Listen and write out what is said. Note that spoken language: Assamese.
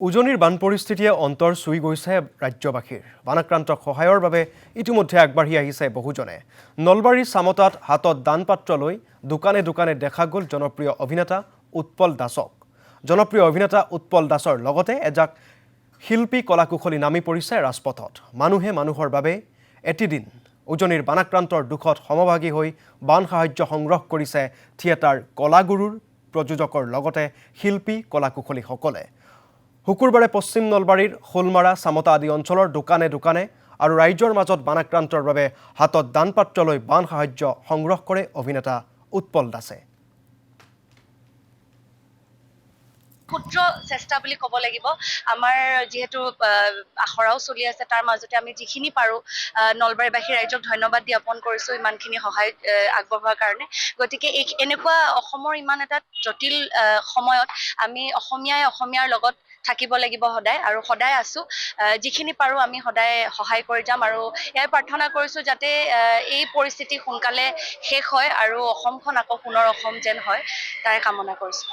উজনিৰ বান পৰিস্থিতিয়ে অন্তৰ চুই গৈছে ৰাজ্যবাসীৰ বানাক্ৰান্তক সহায়ৰ বাবে ইতিমধ্যে আগবাঢ়ি আহিছে বহুজনে নলবাৰীৰ সামতাত হাতত দানপাত্ৰ লৈ দোকানে দোকানে দেখা গ'ল জনপ্ৰিয় অভিনেতা উৎপল দাসক জনপ্ৰিয় অভিনেতা উৎপল দাসৰ লগতে এজাক শিল্পী কলাকুশলী নামি পৰিছে ৰাজপথত মানুহে মানুহৰ বাবে এটিদিন উজনিৰ বানাক্ৰান্তৰ দুখত সমভাগী হৈ বান সাহায্য সংগ্ৰহ কৰিছে থিয়েটাৰ কলাগুৰুৰ প্ৰযোজকৰ লগতে শিল্পী কলাকুশলীসকলে শুকুৰবাৰে পশ্চিম নলবাৰীৰ হোলমাৰা সামতা আদি অঞ্চলৰ দোকানে দোকানে আৰু ৰাজ্যৰ মাজত বানাক্ৰান্তৰ বাবে হাতত দানপাত্ৰ লৈ বান সাহায্য সংগ্ৰহ কৰে অভিনেতা উৎপল দাসে ক্ষুদ্ৰ চেষ্টা বুলি ক'ব লাগিব আমাৰ যেহেতু আখৰাও চলি আছে তাৰ মাজতে আমি যিখিনি পাৰো নলবাৰীবাসী ৰাইজক ধন্যবাদ জ্ঞাপন কৰিছো ইমানখিনি সহায় আগবঢ়োৱাৰ কাৰণে গতিকে এনেকুৱা অসমৰ ইমান এটা জটিল সময়ত আমি অসমীয়াৰ লগত থাকিব লাগিব সদায় আৰু সদায় আছো যিখিনি পাৰো আমি সদায় সহায় কৰি যাম আৰু ইয়াৰ প্ৰাৰ্থনা কৰিছো যাতে এই পৰিস্থিতি সোনকালে শেষ হয় আৰু অসমখন আকৌ পুনৰ অসম যেন হয় তাৰে কামনা কৰিছো